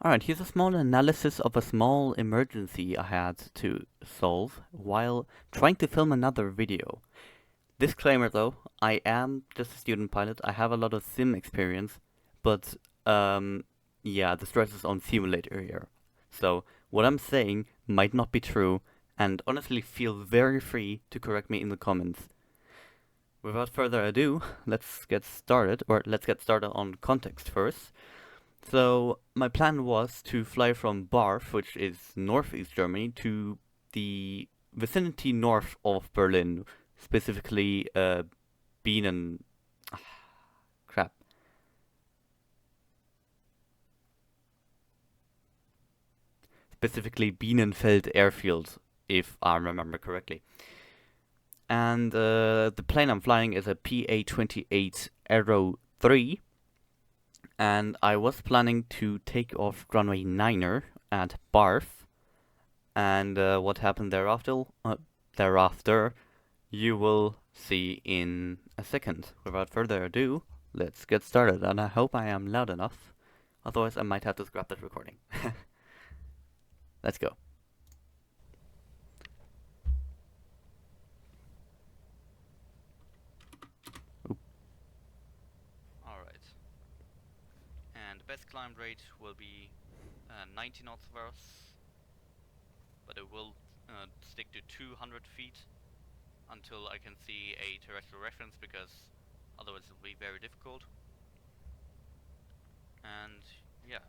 Alright, here's a small analysis of a small emergency I had to solve while trying to film another video. Disclaimer though, I am just a student pilot, I have a lot of sim experience, but yeah, the stress is on simulator here. So what I'm saying might not be true, and honestly feel very free to correct me in the comments. Without further ado, let's get started on context first. So my plan was to fly from Barth, which is northeast Germany, to the vicinity north of Berlin, specifically Bienen. Crap. Specifically Bienenfeld Airfield, if I remember correctly. And the plane I'm flying is a PA-28 Aero 3. And I was planning to take off runway 9er at Barth. And what happened thereafter, you will see in a second. Without further ado, let's get started. And I hope I am loud enough. Otherwise, I might have to scrap that recording. Let's go. Alright. And the best climb rate will be 90 knots for us. But it will stick to 200 feet until I can see a terrestrial reference, because otherwise it will be very difficult. And yeah.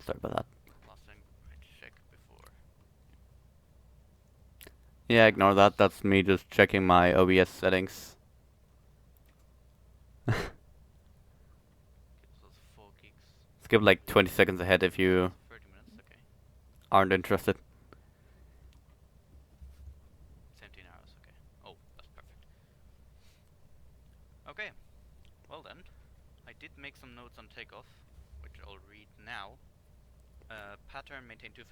Sorry about that. Last thing I check before. Yeah, ignore that. That's me just checking my OBS settings. Skip like 20 seconds ahead if you 30 minutes, okay. Aren't interested. 17 hours, okay. Oh, that's perfect. Okay, well then, I did make some notes on takeoff, which I'll read now. Pattern, maintain 200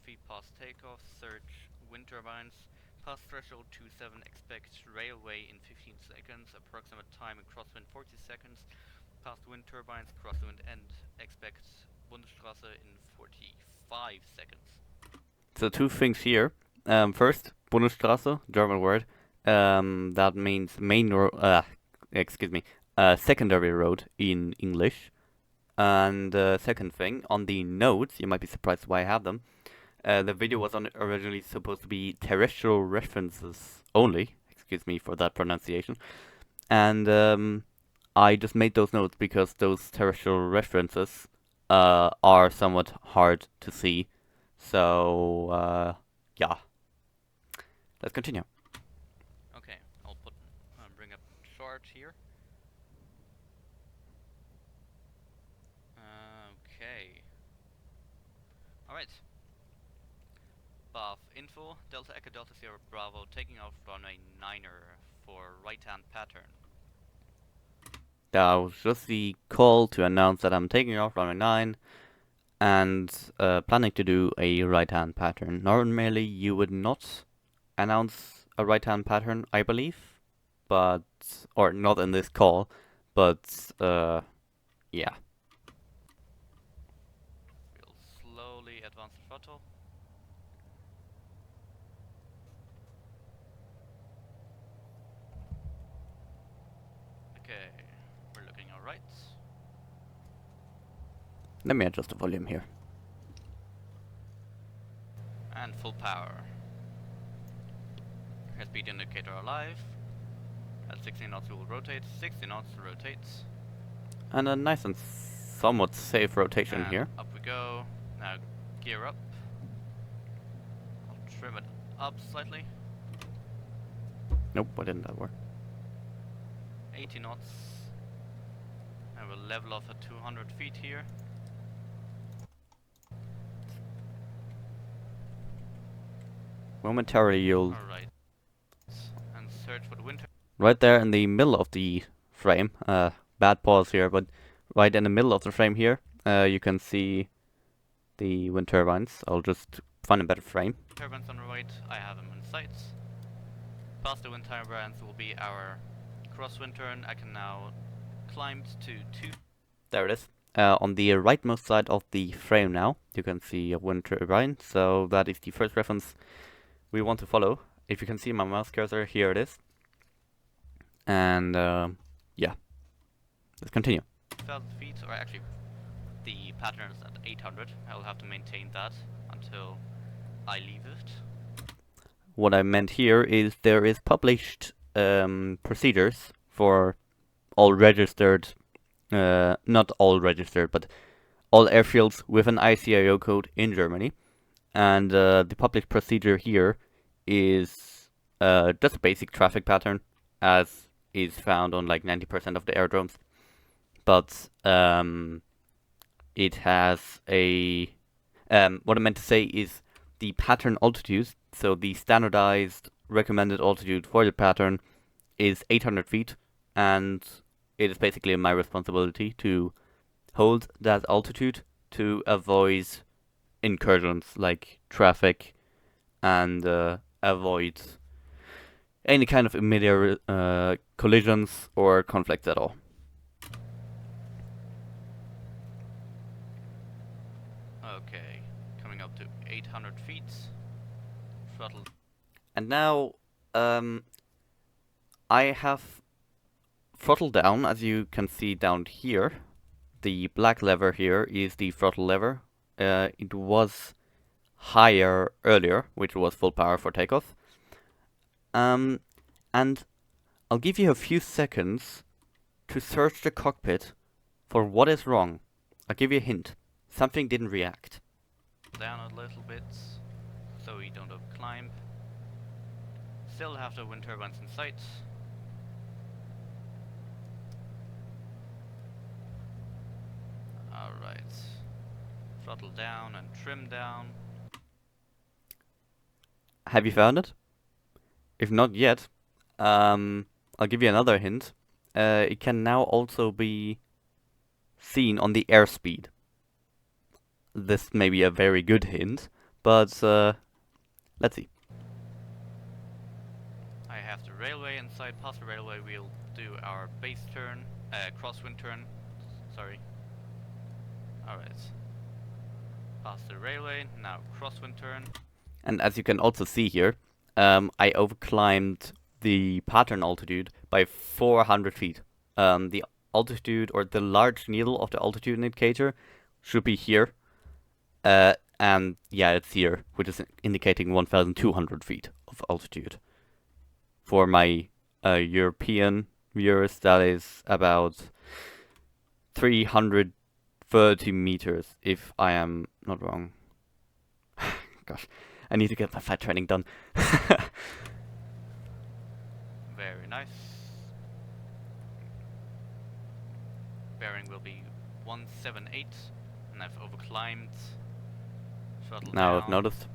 feet past takeoff, search wind turbines, pass threshold 27, expect railway in 15 seconds, approximate time in crosswind 40 seconds, past wind turbines, crosswind end, expect Bundesstraße in 45 seconds. So two things here. First, Bundesstraße, German word, that means secondary road in English. And second thing, on the notes, you might be surprised why I have them. The video was originally supposed to be terrestrial references only. Excuse me for that pronunciation. And I just made those notes because those terrestrial references are somewhat hard to see. So yeah, let's continue. Okay, I'll bring up chart here. Okay. Alright. Bath info, Delta Echo Delta Sierra Bravo, taking off runway 9er for right-hand pattern. That was just the call to announce that I'm taking off runway 9 and planning to do a right-hand pattern. Normally you would not announce a right-hand pattern, I believe, but, or not in this call, but yeah. We'll slowly advance the throttle. Okay, we're looking alright. Let me adjust the volume here. And full power. Airspeed indicator alive. At 60 knots we will rotate, 60 knots rotates. And a nice and somewhat safe rotation here. Up we go. Now gear up. I'll trim it up slightly. Nope, why didn't that work? 80 knots. And we'll level off at 200 feet here. Momentarily you'll... Alright. And search for the wind. Right there in the middle of the frame. Bad pause here, but right in the middle of the frame here, you can see the wind turbines. I'll just find a better frame. Turbines on the right, I have them in sight. Past the wind turbines will be our crosswind turn. I can now climb to 2. There it is. On the rightmost side of the frame now, you can see a wind turbine, so that is the first reference we want to follow. If you can see my mouse cursor, here it is. And yeah, let's continue. 1,000 feet, or actually the pattern is at 800. I'll have to maintain that until I leave it. What I meant here is there is published procedures for all registered, not all registered, but all airfields with an ICAO code in Germany. And the published procedure here is just a basic traffic pattern, as is found on like 90% of the aerodromes. But it has a... what I meant to say is the pattern altitude, so the standardized recommended altitude for the pattern is 800 feet, and it is basically my responsibility to hold that altitude to avoid incursions like traffic and avoid any kind of immediate collisions or conflicts at all. Okay, coming up to 800 feet. Throttle. And now I have throttle down, as you can see down here. The black lever here is the throttle lever. It was higher earlier, which was full power for takeoff. And I'll give you a few seconds to search the cockpit for what is wrong. I'll give you a hint. Something didn't react. Down a little bit, so we don't overclimb. Still have the wind turbines in sight. Alright. Throttle down and trim down. Have you found it? If not yet, I'll give you another hint. It can now also be seen on the airspeed. This may be a very good hint, but let's see. I have the railway inside. Past the railway, we'll do our base turn, crosswind turn. Sorry. Alright. Past the railway, now crosswind turn. And as you can also see here, I overclimbed the pattern altitude by 400 feet. The altitude, or the large needle of the altitude indicator, should be here. And yeah, it's here, which is indicating 1,200 feet of altitude. For my European viewers, that is about 330 meters, if I am not wrong. Gosh, I need to get my flight training done. Very nice. Bearing will be 178, and I've overclimbed. Throttle now down. I've noticed.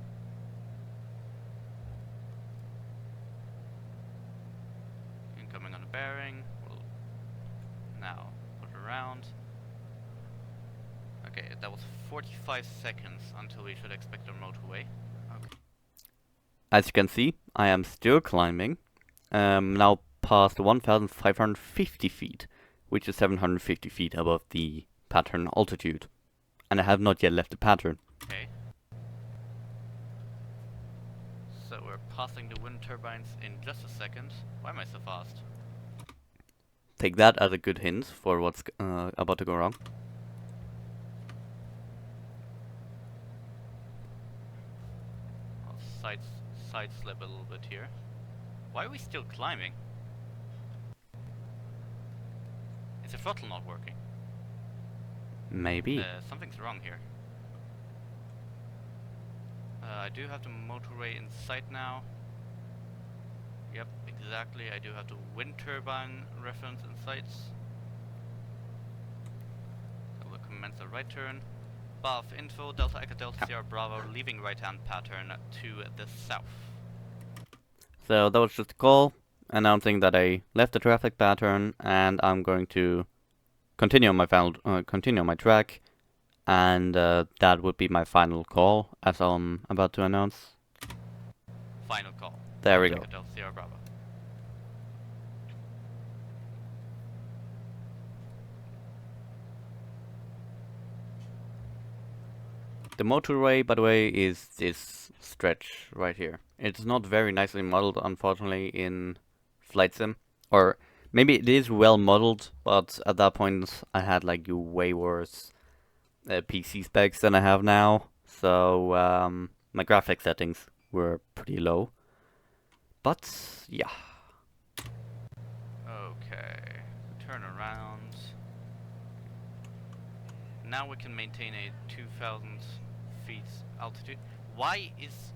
Incoming on a bearing. We'll now put it around. Okay, that was 45 seconds until we should expect a motorway. Okay. As you can see, I am still climbing. Now past 1,550 feet, which is 750 feet above the pattern altitude. And I have not yet left the pattern. Okay. So we're passing the wind turbines in just a second. Why am I so fast? Take that as a good hint for what's about to go wrong. I'll side slip a little bit here. Why are we still climbing? Is the throttle not working? Maybe. Something's wrong here. I do have the motorway in sight now. Yep, exactly. I do have the wind turbine reference in sight. So we'll commence a right turn. BAF info, Delta Echo Delta Sierra Bravo, leaving right hand pattern to the south. So that was just a call announcing that I left the traffic pattern, and I'm going to continue on my track, and that would be my final call, as I'm about to announce. Final call. There we go. Delta Sierra Bravo. The motorway, by the way, is this stretch right here. It's not very nicely modeled, unfortunately, in Flight Sim. Or maybe it is well modeled, but at that point I had like way worse PC specs than I have now. So my graphic settings were pretty low. But yeah. Okay, turn around. Now we can maintain a 2,000 feet altitude. Why is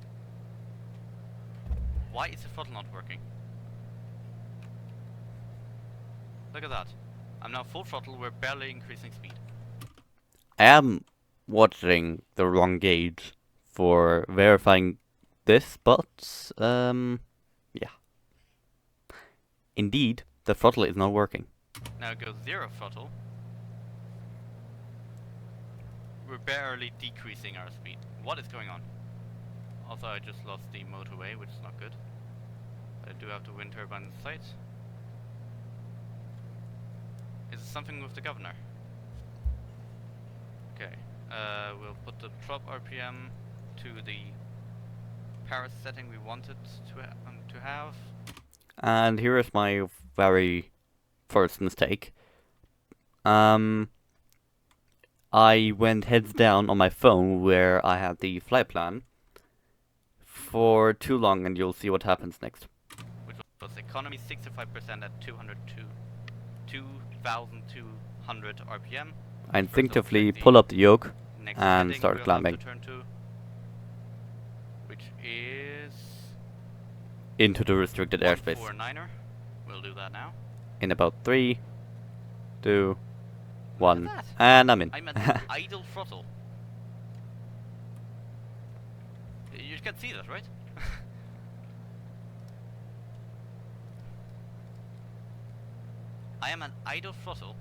the throttle not working? Look at that. I'm now full throttle, we're barely increasing speed. I am watching the wrong gauge for verifying this, but yeah. Indeed, the throttle is not working. Now go 0 throttle. We're barely decreasing our speed. What is going on? Also, I just lost the motorway, which is not good. But I do have the wind turbine in sight. Is it something with the governor? Okay, we'll put the drop RPM to the Paris setting we wanted to have. And here is my very first mistake. I went heads down on my phone where I had the flight plan for too long, and you'll see what happens next. Which was economy 65% at 2,200 RPM. I instinctively pull up the yoke and start climbing turn to, which is into the restricted airspace. 149er. We'll do that now. In about 3, 2, 1, and I'm in. I'm at idle throttle. You can see that, right? I am at idle throttle,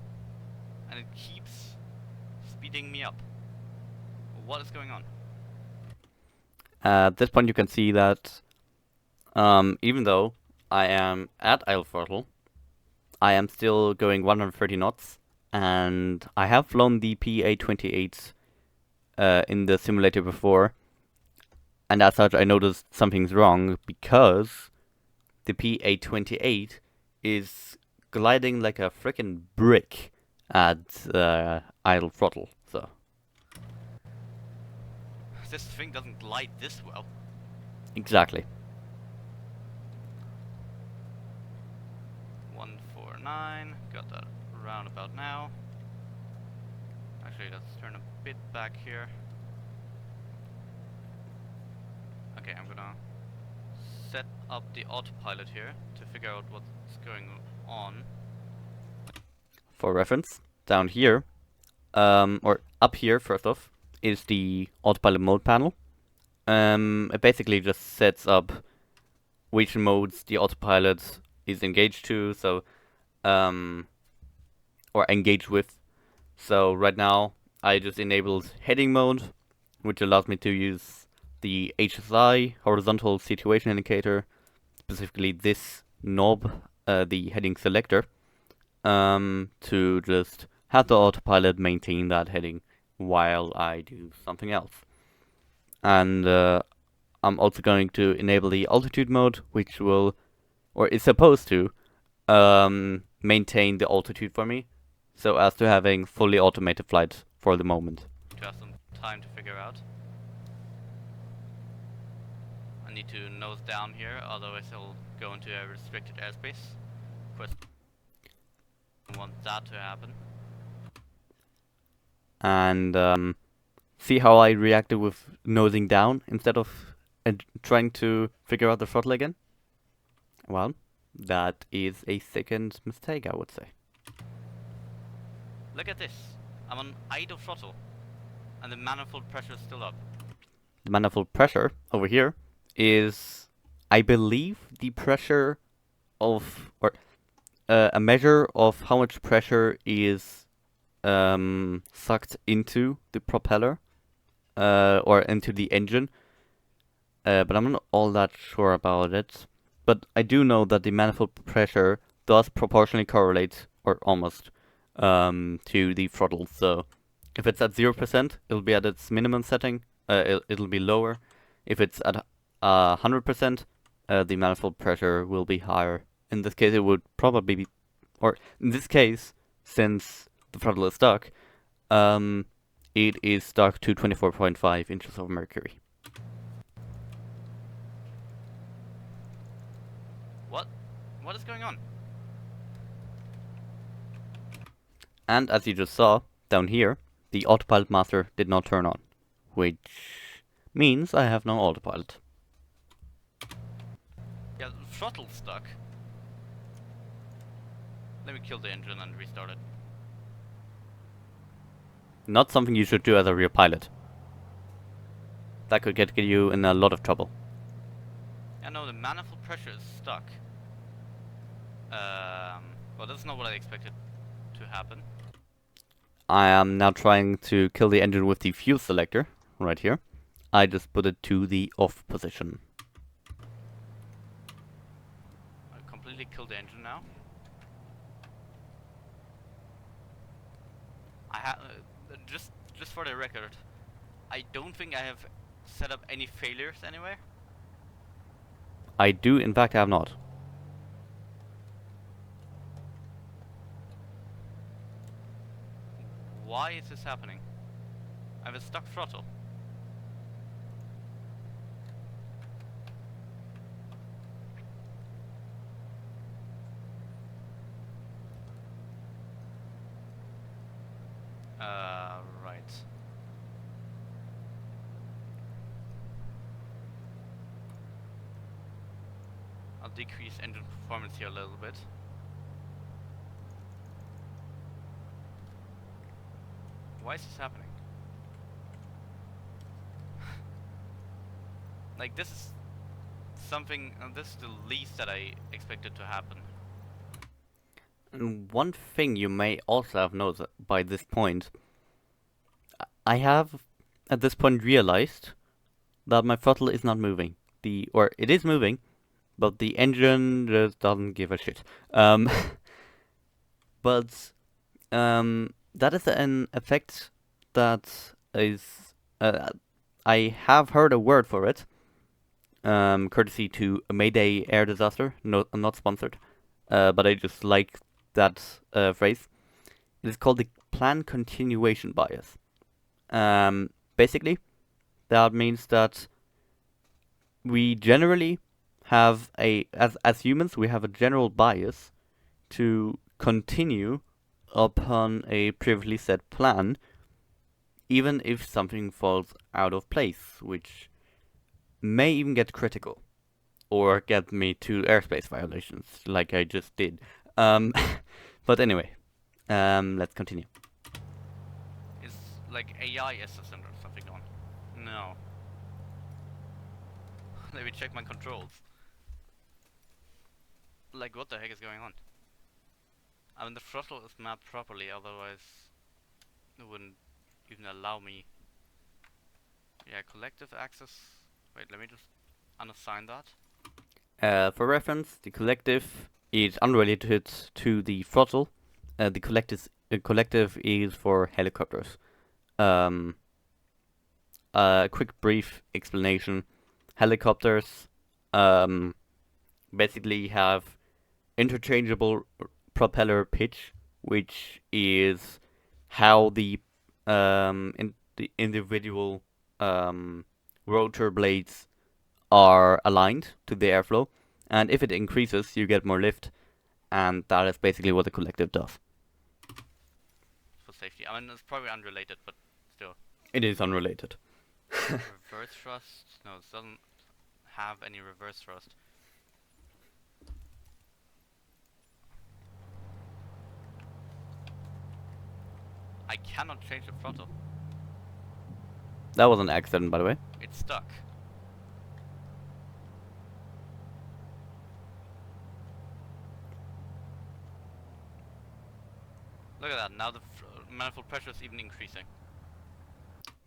and it keeps speeding me up. What is going on? At this point you can see that even though I am at idle throttle, I am still going 130 knots, and I have flown the PA-28 in the simulator before, and as such I noticed something's wrong, because the PA-28 is gliding like a frickin' brick at idle throttle, so. This thing doesn't glide this well. Exactly. 149, got that roundabout now. Actually, let's turn a bit back here. Okay, I'm gonna set up the autopilot here to figure out what's going on. For reference, down here, or up here first off, is the autopilot mode panel. It basically just sets up which modes the autopilot is engaged to, so or engaged with. So right now I just enabled heading mode, which allows me to use the HSI, horizontal situation indicator, specifically this knob, the heading selector, to just have the autopilot maintain that heading while I do something else. And I'm also going to enable the altitude mode, which will, or is supposed to, maintain the altitude for me, so as to having fully automated flight for the moment. To have some time to figure out. I need to nose down here, otherwise I'll go into a restricted airspace. Of course, I don't want that to happen. And see how I reacted with nosing down instead of trying to figure out the throttle again? Well, that is a second mistake, I would say. Look at this. I'm on idle throttle, and the manifold pressure is still up. The manifold pressure over here is, I believe, the pressure of, or a measure of how much pressure is sucked into the propeller or into the engine, but I'm not all that sure about it. But I do know that the manifold pressure does proportionally correlate, or almost, to the throttle. So If it's at 0%, it'll be at its minimum setting. It'll be lower. If it's at 100%, the manifold pressure will be higher. In this case, it would probably be, or in this case, since the throttle is stuck, it is stuck to 24.5 inches of mercury. What is going on? And as you just saw, down here, the autopilot master did not turn on, which means I have no autopilot. Yeah, the throttle's stuck. Let me kill the engine and restart it. Not something you should do as a real pilot. That could get you in a lot of trouble. Yeah, no, the manifold pressure is stuck. Well, that's not what I expected to happen. I am now trying to kill the engine with the fuel selector, right here. I just put it to the off position. I completely killed the engine now. I have just for the record, I don't think I have set up any failures anywhere. I do, in fact, have not. Why is this happening? I have a stuck throttle. Right. I'll decrease engine performance here a little bit. Why is this happening? Like, this is something, this is the least that I expected to happen. And one thing you may also have noticed by this point, I have at this point realized that my throttle is not moving. Or it is moving, but the engine just doesn't give a shit. But that is an effect that is I have heard a word for it, courtesy to a Mayday air disaster. No, not sponsored, but I just like that phrase. It is called the plan continuation bias. Basically, that means that we generally have as humans, we have a general bias to continue upon a previously set plan, even if something falls out of place, which may even get critical, or get me to airspace violations, like I just did. But anyway, let's continue. Is like AI assistant or something on? No. Let me check my controls. Like, what the heck is going on? I mean, the throttle is mapped properly, otherwise it wouldn't even allow me. Yeah, collective access. Wait, let me just unassign that. For reference, the collective is unrelated to the throttle. The collective is for helicopters. A quick brief explanation. Helicopters basically have interchangeable propeller pitch, which is how the individual rotor blades are aligned to the airflow, and if it increases, you get more lift, and that is basically what the collective does. For safety. I mean, it's probably unrelated, but still. It is unrelated. Reverse thrust? No, it doesn't have any reverse thrust. I cannot change the throttle. That was an accident, by the way. It's stuck. Look at that, now the manifold pressure is even increasing.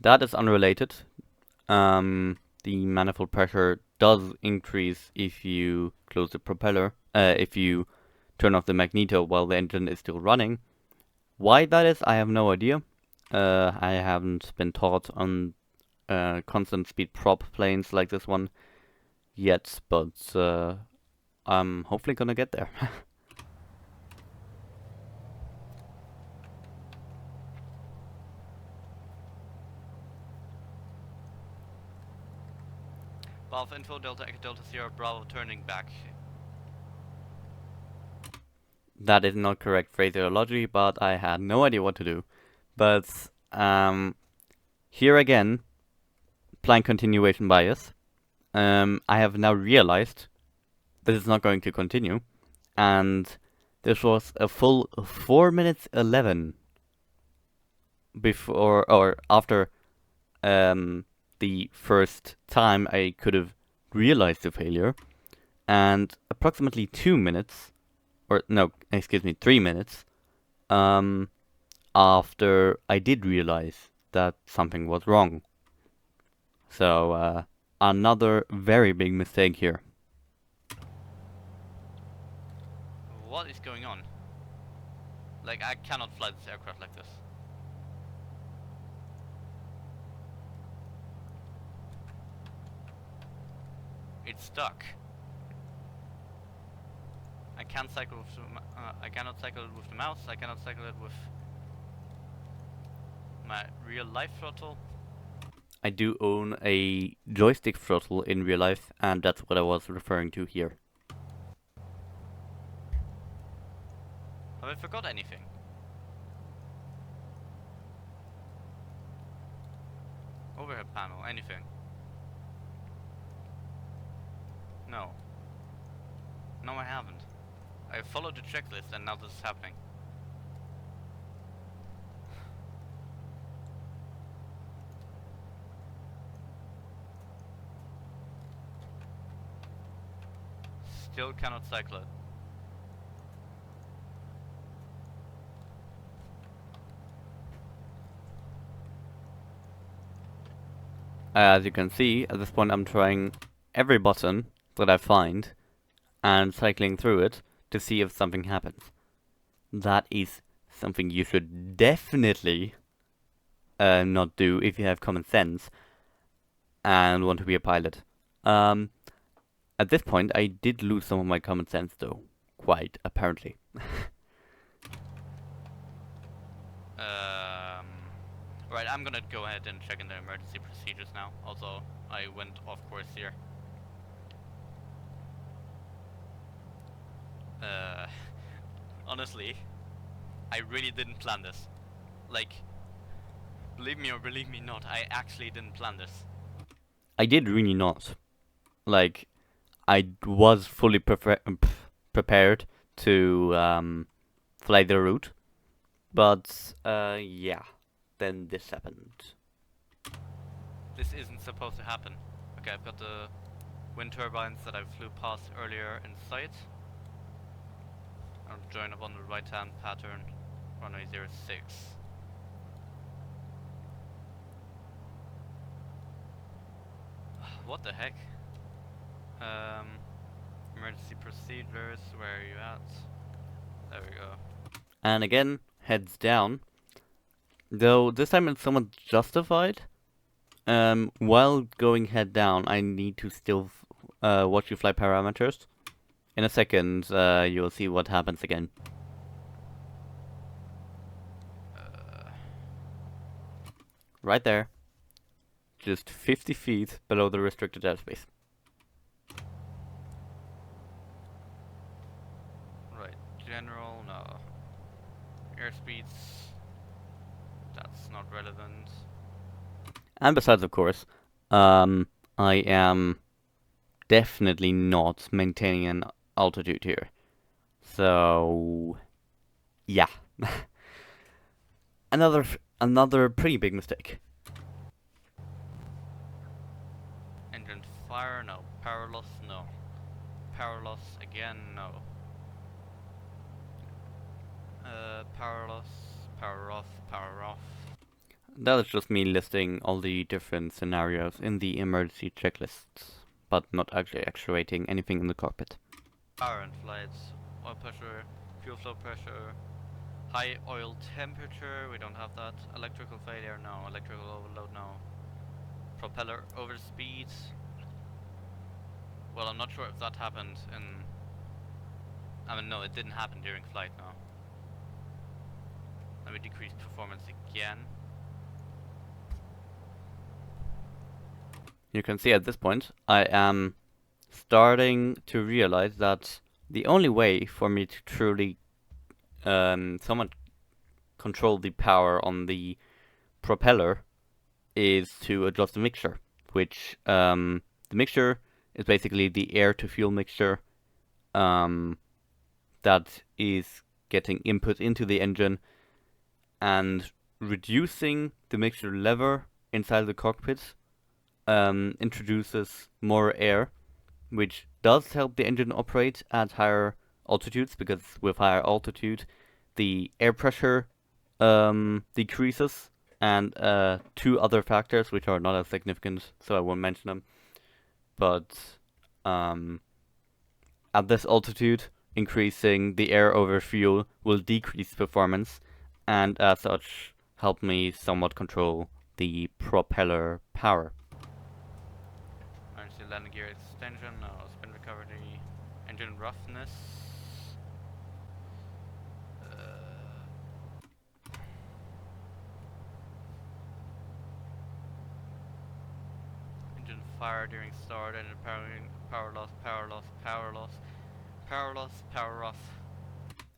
That is unrelated. The manifold pressure does increase if you close the propeller, if you turn off the magneto while the engine is still running. Why that is, I have no idea. I haven't been taught on constant speed prop planes like this one yet, but I'm hopefully gonna get there. Valve info Delta Echo Delta Sierra Bravo turning back. That is not correct phraseology, but I had no idea what to do. But here again, plan continuation bias. I have now realized that it's not going to continue, and this was a full 4 minutes 11 before or after the first time I could have realized the failure, and approximately 2 minutes, or no, excuse me, 3 minutes, after I did realize that something was wrong. So, another very big mistake here. What is going on? Like, I cannot fly this aircraft like this. It's stuck. I can't cycle with I cannot cycle it with the mouse. I cannot cycle it with my real life throttle. I do own a joystick throttle in real life, and that's what I was referring to here. Have I forgot anything? Overhead panel, anything? No. No, I haven't. I followed the checklist and now this is happening. Still cannot cycle it. As you can see, at this point I'm trying every button that I find and cycling through it to see if something happens. That is something you should definitely not do if you have common sense and want to be a pilot. At this point I did lose some of my common sense though, quite apparently. Right, I'm gonna go ahead and check in the emergency procedures now. Also, I went off course here. Honestly, I really didn't plan this. Like, believe me or believe me not, I actually didn't plan this. I did really not. Like, I was fully prepared to fly the route, but yeah, then this happened. This isn't supposed to happen. Okay, I've got the wind turbines that I flew past earlier in sight. I'll join up on the right hand pattern, runway 06. What the heck? Emergency procedures, where are you at? There we go. And again, heads down. Though this time it's somewhat justified. While going head down, I need to still watch you fly parameters. In a second, you'll see what happens again. Right there. Just 50 feet below the restricted airspace. Right, general, no. Airspeeds, that's not relevant. And besides, of course, I am definitely not maintaining an altitude here. So, yeah. Another pretty big mistake. Engine fire, no. Power loss, no. Power loss again, no. Power loss, power off, power off. That is just me listing all the different scenarios in the emergency checklists, but not actually actuating anything in the cockpit. Power and flights, oil pressure, fuel flow pressure, High oil temperature, we don't have that. Electrical failure, no. Electrical overload, no. Propeller overspeed. Well, I'm not sure if that happened in... I mean, no, it didn't happen during flight, no. Let me decrease performance again. You can see at this point, I am starting to realize that the only way for me to truly somewhat control the power on the propeller is to adjust the mixture, which the mixture is basically the air to fuel mixture that is getting input into the engine, and reducing the mixture lever inside the cockpit introduces more air, which does help the engine operate at higher altitudes, because with higher altitude the air pressure decreases, and two other factors which are not as significant, so I won't mention them, but at this altitude increasing the air over fuel will decrease performance, and as such help me somewhat control the propeller power. Emergency landing gear extension, no. Spin recovery, engine roughness. Engine fire during start, engine power loss, power loss, power loss, power loss, power off.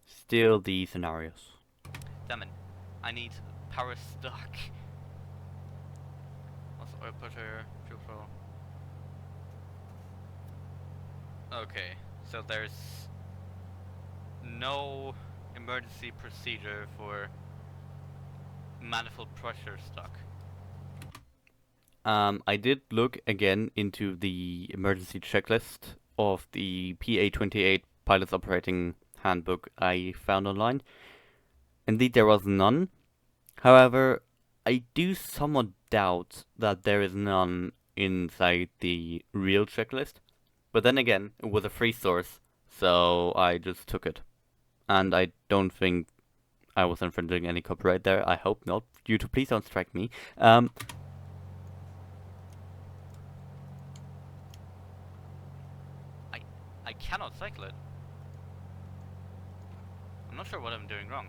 Still the scenarios. Damn it, I need power stock. What's oil pressure, fuel flow? Okay, so there's no emergency procedure for manifold pressure stock. I did look again into the emergency checklist of the PA-28 Pilot's Operating Handbook I found online. Indeed, there was none. However, I do somewhat doubt that there is none inside the real checklist. But then again, it was a free source, so I just took it. And I don't think I was infringing any copyright there. I hope not. YouTube, please don't strike me. I cannot cycle it. I'm not sure what I'm doing wrong.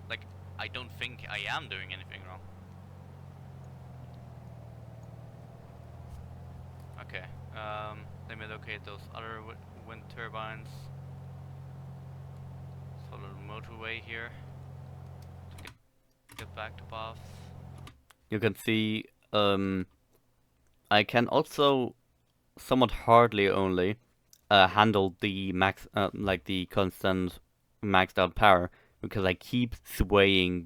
Like, I don't think I am doing anything wrong. Okay, let me locate those other wind turbines. Follow the motorway here to get back to Bath. You can see, I can also somewhat hardly only handle the max, like the constant maxed out power, because I keep swaying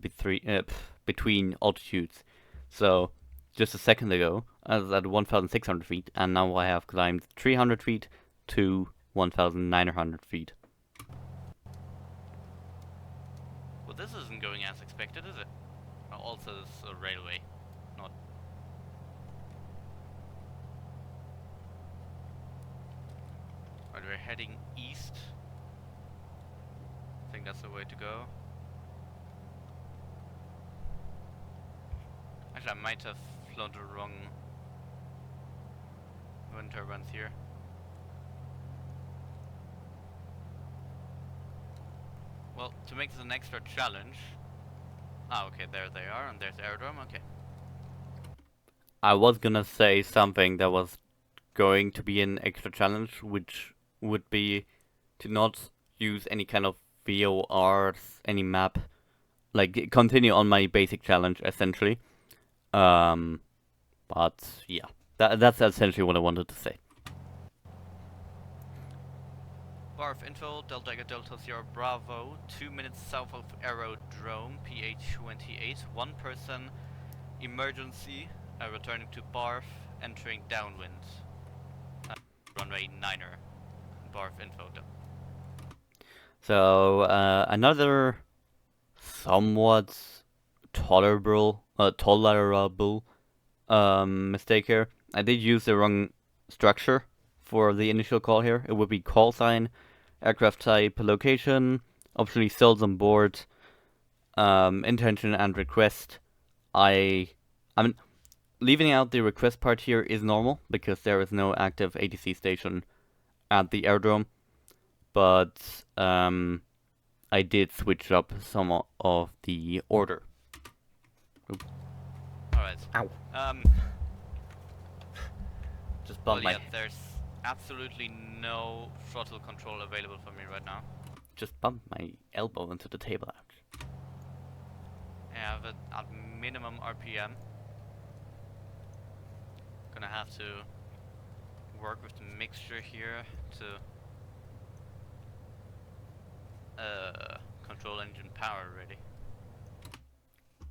between altitudes. So just a second ago I was at 1,600 feet, and now I have climbed 300 feet to 1,900 feet. Well, this isn't going as expected, is it? Also, this is a railway, not... Right, we're heading east. I think that's the way to go. Actually, I might have flown the wrong wind turbines here. Well, to make this an extra challenge... Ah, okay, there they are, and there's the aerodrome, okay. I was gonna say something that was going to be an extra challenge, which would be to not use any kind of VORs, any map, like continue on my basic challenge essentially. But yeah, that's essentially what I wanted to say. Barf info, Delta Echo Delta Sierra Bravo, 2 minutes south of Aerodrome, PA-28, one person, emergency, returning to Barf, entering downwind. Runway 9er, Barf info. So, another somewhat tolerable mistake here. I did use the wrong structure for the initial call here. It would be call sign, aircraft type, location, optionally cells on board, intention and request, I mean, leaving out the request part here is normal because there is no active ATC station at the airdrome, but I did switch up some of the order. Alright. Ow. Just Well, bumped my yeah, there's absolutely no throttle control available for me right now. just bumped my elbow into the table. I have it at minimum RPM. Gonna have to work with the mixture here to control engine power really.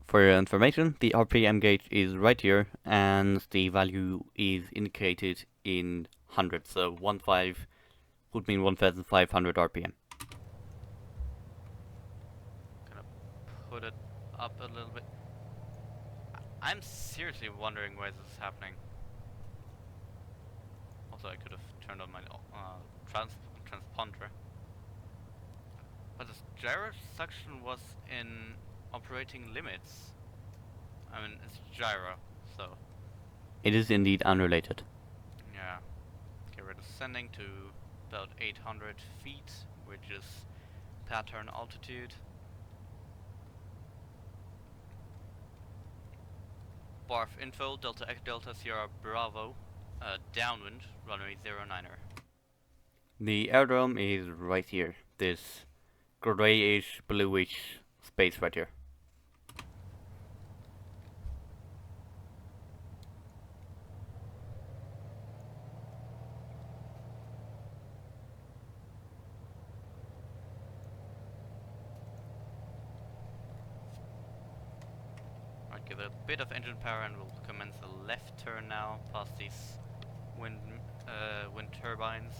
For your information, the RPM gauge is right here, and the value is indicated in hundreds. So 15 would mean 1,500 RPM. Gonna put it up a little bit. I'm seriously wondering why this is happening. Also, I could have turned on my transponder. But this gyro suction was in operating limits. I mean, it's gyro, so It is indeed unrelated. yeah. Okay, we're descending to about 800 feet, which is pattern altitude. BARF info, Delta X Delta Sierra Bravo, downwind, runway 09er. The airdrome is right here. This grayish, bluish space right here. Right, give it a bit of engine power and we'll commence a left turn now, past these wind turbines.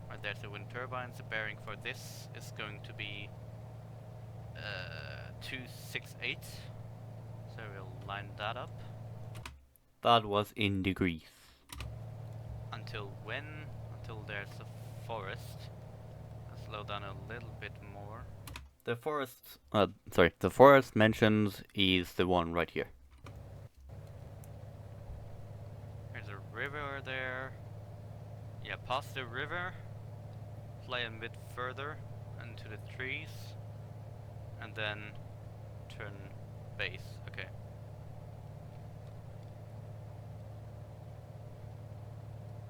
Right, there's the wind turbines. The bearing for this is going to be 268. So we'll line that up. That was in degrees. Until when? Until there's a forest. I'll slow down a little bit more. The forest mentioned is the one right here. There's a river there. Yeah, past the river. Fly a bit further into the trees. And then turn base. Okay.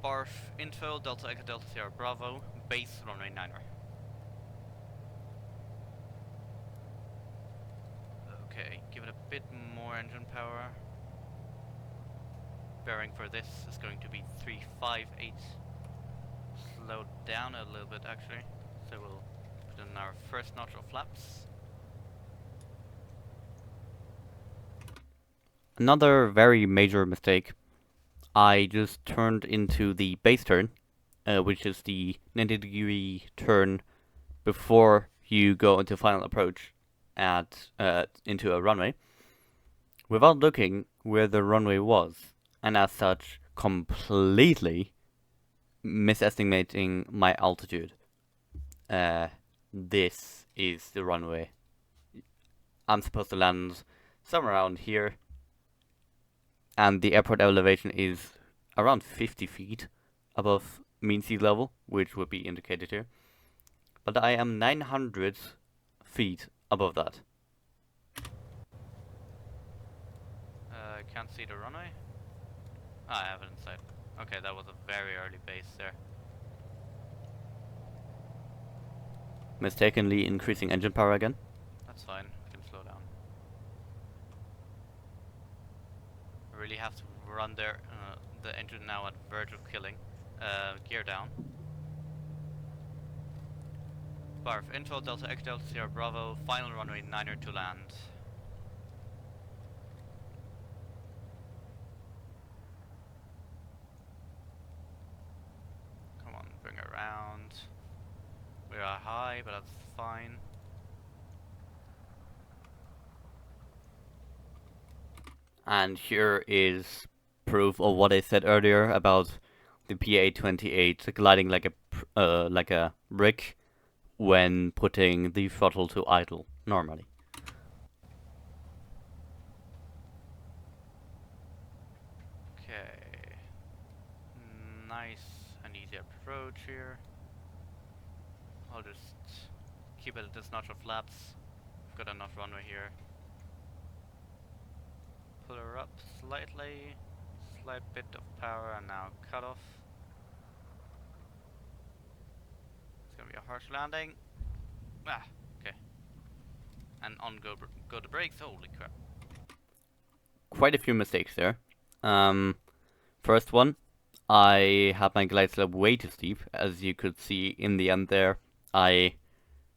BARF info, Delta Echo Delta Sierra Bravo, base runway 9er. Okay, give it a bit more engine power. Bearing for this is going to be 358. Slow down a little bit actually. So we'll put in our first notch of flaps. Another very major mistake. I just turned into the base turn, which is the 90-degree turn before you go into final approach into a runway, without looking where the runway was, and as such completely misestimating my altitude. This is the runway. I'm supposed to land somewhere around here, and the airport elevation is around 50 feet above mean sea level, which would be indicated here. But I am 900 feet above that. I can't see the runway. Ah, I have it in sight. Okay, that was a very early base there. Mistakenly increasing engine power again. That's fine, we can slow down. I really have to run there, the engine now at verge of killing. Gear down. BARF info, Delta X Delta Sierra Bravo, final runway 9er to land. Come on, bring around. We are high, but that's fine. And here is proof of what I said earlier about the PA-28 gliding like a like a brick when putting the throttle to idle normally. Okay. Nice and easy approach here. I'll just keep it at this notch of flaps. Got enough runway here. Pull her up slightly. Slight bit of power and now cut off. It's gonna be a harsh landing. Ah, okay. And on go the brakes. Holy crap. Quite a few mistakes there. First one, I had my glide slope way too steep. As you could see in the end there, I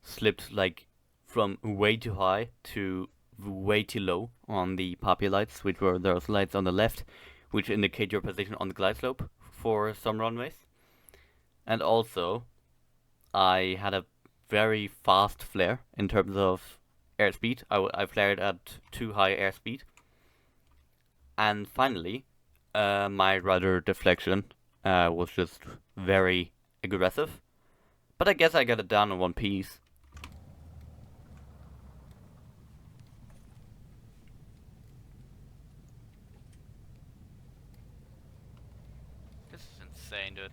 slipped like from way too high to way too low on the poppy lights, which were those lights on the left, which indicate your position on the glide slope for some runways. And also, I had a very fast flare in terms of airspeed. I flared at too high airspeed. And finally, my rudder deflection was just very aggressive. But I guess I got it down in one piece. This is insane, dude.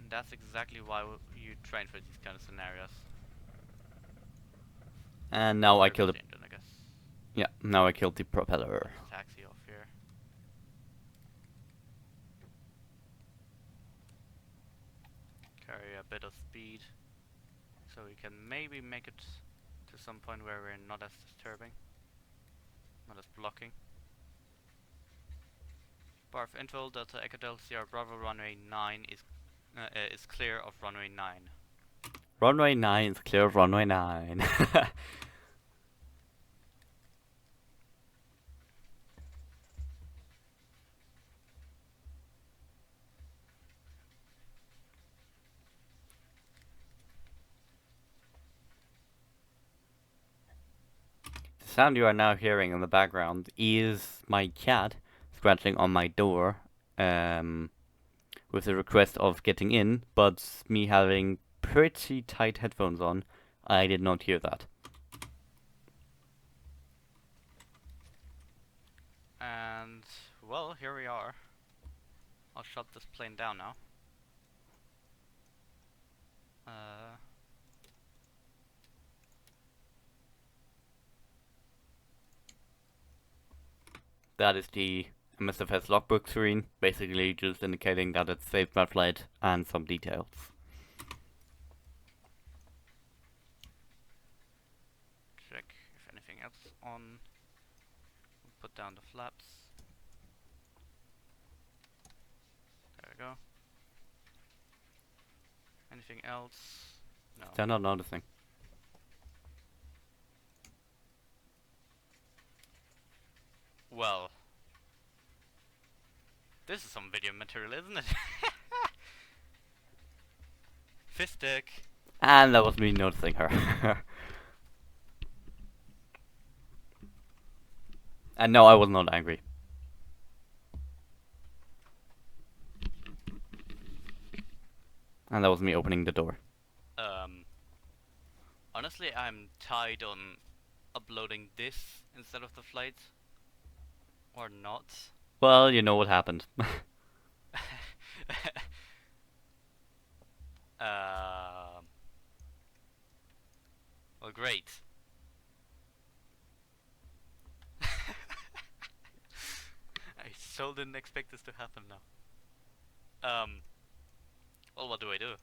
And that's exactly why you train for these kind of scenarios. And now I There's killed the it. engine, I guess. Yeah, now I killed the propeller. Taxi off here. Carry a bit of speed, so we can maybe make it to some point where we're not as disturbing, not as blocking. Bar of Info, Delta Echo Delta Sierra Bravo runway 9 is clear of runway 9. Runway 9 is clear of runway 9. The sound you are now hearing in the background is my cat scratching on my door with a request of getting in, but me having pretty tight headphones on, I did not hear that. And, well, here we are. I'll shut this plane down now. That is the MSFS logbook screen, basically just indicating that it's saved my flight and some details. Check if anything else is on. Put down the flaps. There we go. Anything else? No. They're not noticing. Well, this is some video material, isn't it? Fistic. And that was me noticing her. And no, I was not angry. And that was me opening the door. Honestly, I'm tied on uploading this instead of the flight. Or not. Well, you know what happened. Well, great. I so didn't expect this to happen now. Well, what do I do?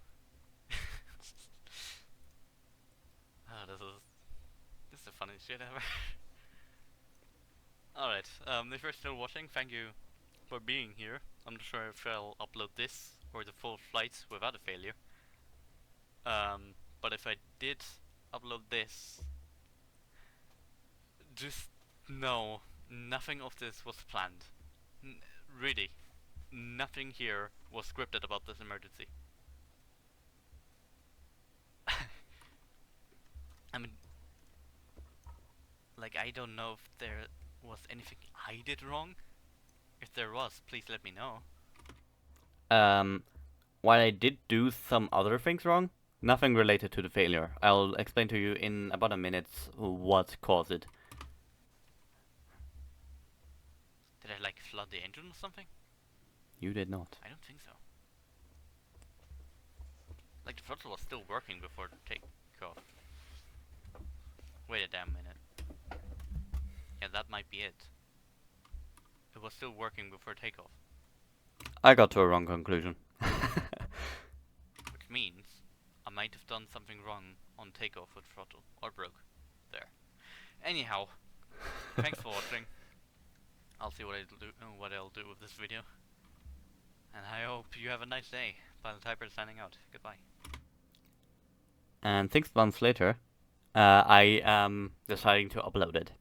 Ah, this is the funniest shit ever. Alright, if you're still watching, thank you for being here. I'm not sure if I'll upload this or the full flight without a failure. But if I did upload this, just know nothing of this was planned. Really, nothing here was scripted about this emergency. I mean, like, I don't know if there was anything I did wrong. If there was, please let me know. while I did do some other things wrong, nothing related to the failure. I'll explain to you in about a minute what caused it. Did I like flood the engine or something? You did not. I don't think so. Like the throttle was still working before takeoff. Wait a damn minute. Yeah, that might be it. It was still working before takeoff. I got to a wrong conclusion. Which means I might have done something wrong on takeoff with throttle. Or broke. There. Anyhow, thanks for watching. I'll see what I'll do with this video. And I hope you have a nice day. PilotHyper signing out. Goodbye. And 6 months later, I am deciding to upload it.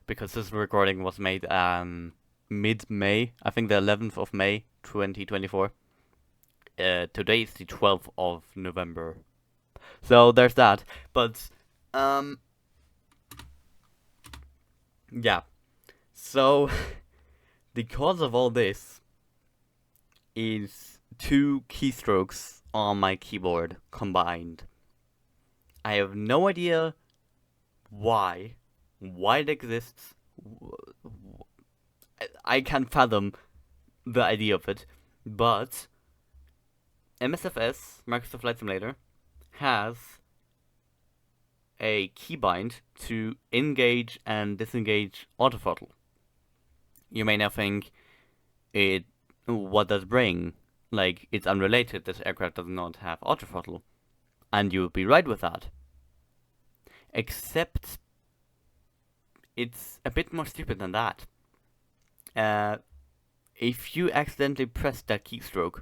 Because this recording was made mid-May, I think the 11th of May, 2024. Today is the 12th of November. So there's that. But, yeah. So, the cause of all this is 2 keystrokes on my keyboard combined. I have no idea why it exists. I can't fathom the idea of it, but MSFS, Microsoft Flight Simulator, has a keybind to engage and disengage autothrottle. You may now think, what does bring? Like, it's unrelated, this aircraft does not have autothrottle. And you would be right with that. Except, it's a bit more stupid than that. If you accidentally press that keystroke,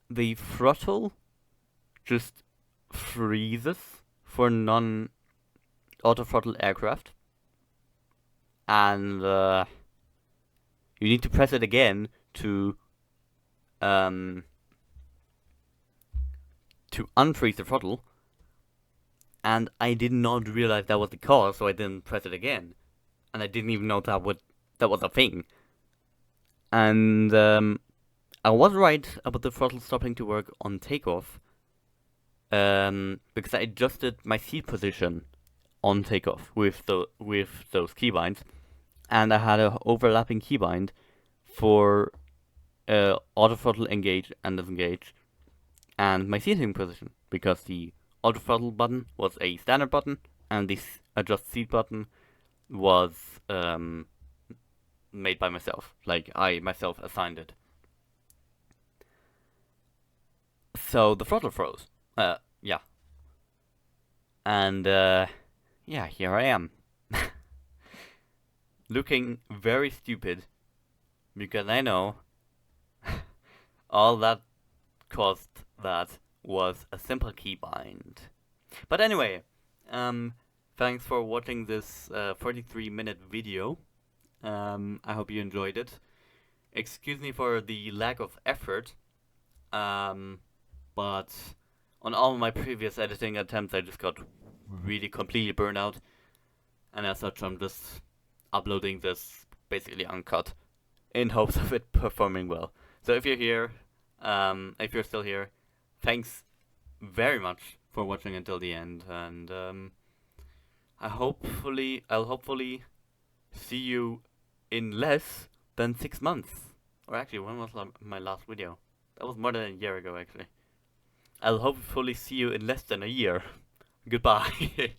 the throttle just freezes for non-autothrottle aircraft. And you need to press it again to unfreeze the throttle. And I did not realize that was the cause, so I didn't press it again. And I didn't even know that was a thing. And I was right about the throttle stopping to work on takeoff. Because I adjusted my seat position on takeoff with those keybinds. And I had an overlapping keybind for autothrottle engage and disengage, and my seating position, because the autothrottle button was a standard button, and the adjust seat button was made by myself. Like, I myself assigned it. So the throttle froze. Yeah. And yeah, here I am. Looking very stupid, because I know all that caused that was a simple keybind. But anyway, thanks for watching this 43-minute video. I hope you enjoyed it. Excuse me for the lack of effort, but on all my previous editing attempts I just got really completely burned out, and as such I'm just uploading this basically uncut in hopes of it performing well. So if you're here, if you're still here, thanks very much for watching until the end, and I'll hopefully see you in less than 6 months. Or actually, when was my last video? That was more than a year ago, actually. I'll hopefully see you in less than a year. Goodbye.